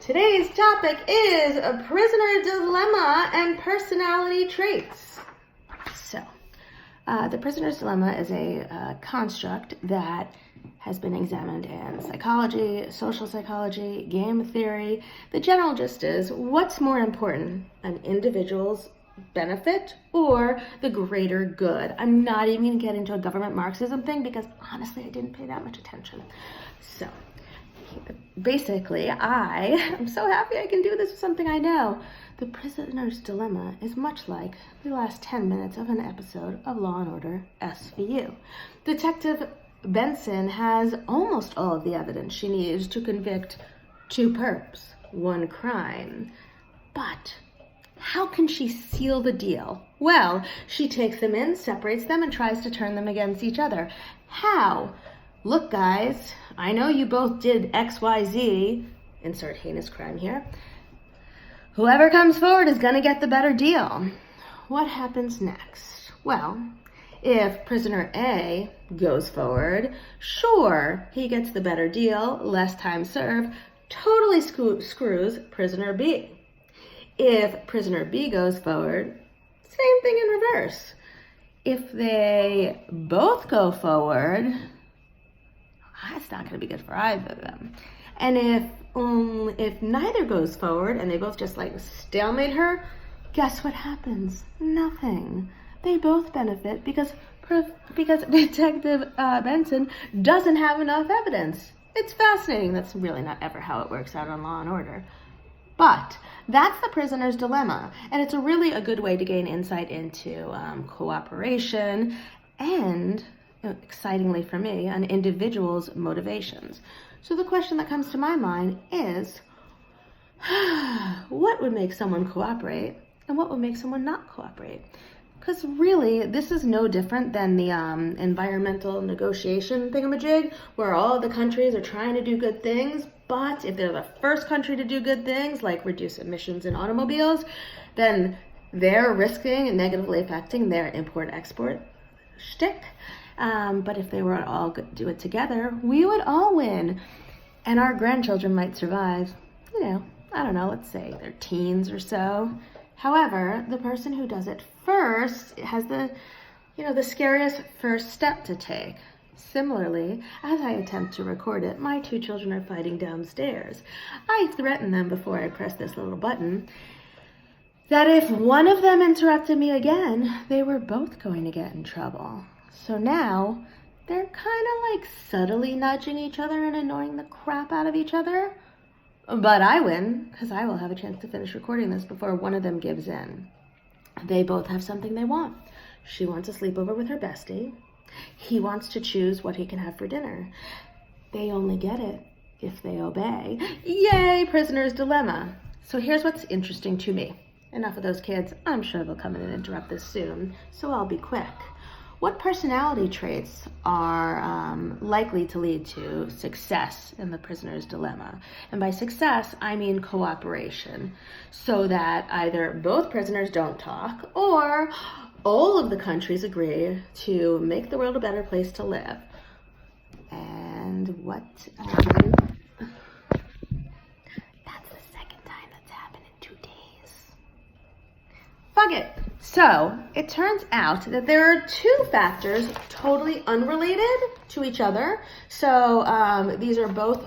Today's topic is a prisoner dilemma and personality traits. So, the prisoner's dilemma is a construct that has been examined in psychology, social psychology, game theory. The general gist is, what's more important, an individual's benefit or the greater good? I'm not even going to get into a government Marxism thing because honestly, I didn't pay that much attention. So, basically, I'm so happy I can do this with something I know. The prisoner's dilemma is much like the last 10 minutes of an episode of Law & Order SVU. Detective Benson has almost all of the evidence she needs to convict 2 perps, 1 crime. But how can she seal the deal? Well, she takes them in, separates them, and tries to turn them against each other. How? Look, guys, I know you both did XYZ, insert heinous crime here. Whoever comes forward is going to get the better deal. What happens next? Well, if prisoner A goes forward, sure, he gets the better deal, less time served, totally screws prisoner B. If prisoner B goes forward, same thing in reverse. If they both go forward, that's not going to be good for either of them. And if neither goes forward and they both just like stalemate her, guess what happens? Nothing. They both benefit because Detective Benson doesn't have enough evidence. It's fascinating. That's really not ever how it works out on Law and Order. But that's the prisoner's dilemma, and it's really a good way to gain insight into cooperation and, excitingly for me, an individual's motivations. So the question that comes to my mind is, what would make someone cooperate and what would make someone not cooperate? Because really, this is no different than the environmental negotiation thingamajig, where all the countries are trying to do good things, but if they're the first country to do good things, like reduce emissions in automobiles, then they're risking and negatively affecting their import-export shtick. But if they were all do it together, we would all win. And our grandchildren might survive, I don't know, let's say they're teens or so. However, the person who does it first has the scariest first step to take. Similarly, as I attempt to record it, my 2 children are fighting downstairs. I threaten them before I press this little button that if one of them interrupted me again, they were both going to get in trouble. So now, they're kind of like subtly nudging each other and annoying the crap out of each other. But I win, because I will have a chance to finish recording this before one of them gives in. They both have something they want. She wants a sleepover with her bestie. He wants to choose what he can have for dinner. They only get it if they obey. Yay, prisoner's dilemma. So here's what's interesting to me. Enough of those kids. I'm sure they'll come in and interrupt this soon, so I'll be quick. What personality traits are likely to lead to success in the prisoner's dilemma? And by success, I mean cooperation, so that either both prisoners don't talk or all of the countries agree to make the world a better place to live. And that's the second time that's happened in 2 days. Fuck it. So, it turns out that there are 2 factors totally unrelated to each other. So, these are both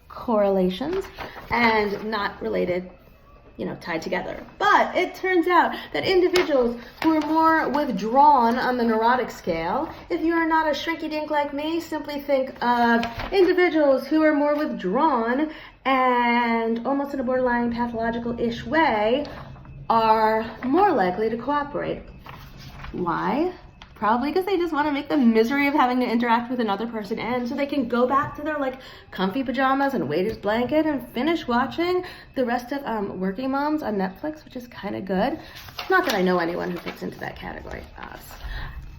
correlations and not related, tied together. But it turns out that individuals who are more withdrawn on the neurotic scale, if you are not a shrinky-dink like me, simply think of individuals who are more withdrawn and almost in a borderline pathological-ish way, are more likely to cooperate. Why? Probably because they just want to make the misery of having to interact with another person end so they can go back to their comfy pajamas and waiter's blanket and finish watching the rest of Working Moms on Netflix, which is kind of good. Not that I know anyone who fits into that category.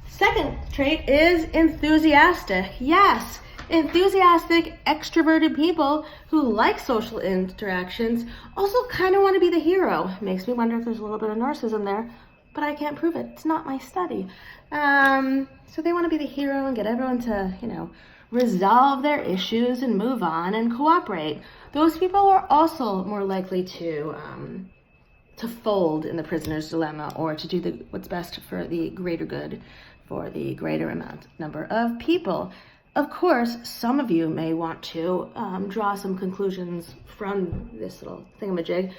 Second trait is enthusiastic. Yes, enthusiastic, extroverted people who like social interactions also kind of want to be the hero. Makes me wonder if there's a little bit of narcissism there, but I can't prove it. It's not my study. So they want to be the hero and get everyone to, resolve their issues and move on and cooperate. Those people are also more likely to fold in the prisoner's dilemma, or to do what's best for the greater good, for the greater number of people. Of course, some of you may want to draw some conclusions from this little thingamajig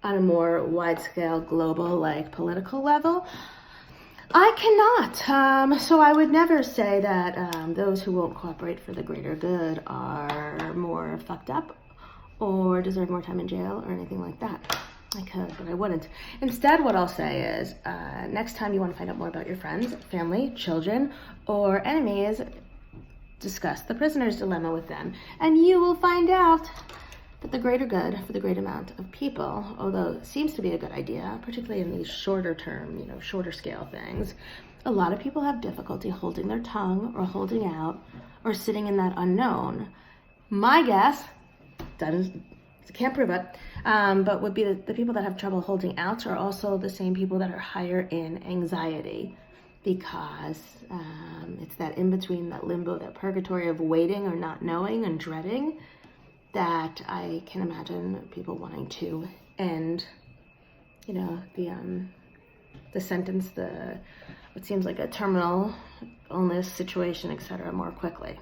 on a more wide-scale, global, political level. I cannot. So I would never say that those who won't cooperate for the greater good are more fucked up or deserve more time in jail or anything like that. I could, but I wouldn't. Instead, what I'll say is, next time you want to find out more about your friends, family, children, or enemies, discuss the prisoner's dilemma with them, and you will find out that the greater good for the great amount of people, although it seems to be a good idea, particularly in these shorter term, shorter scale things, a lot of people have difficulty holding their tongue or holding out or sitting in that unknown. My guess, can't prove it, but would be the people that have trouble holding out are also the same people that are higher in anxiety, because it's that in-between, that limbo, that purgatory of waiting or not knowing and dreading, that I can imagine people wanting to end, the sentence, what seems like a terminal illness situation, etc., more quickly.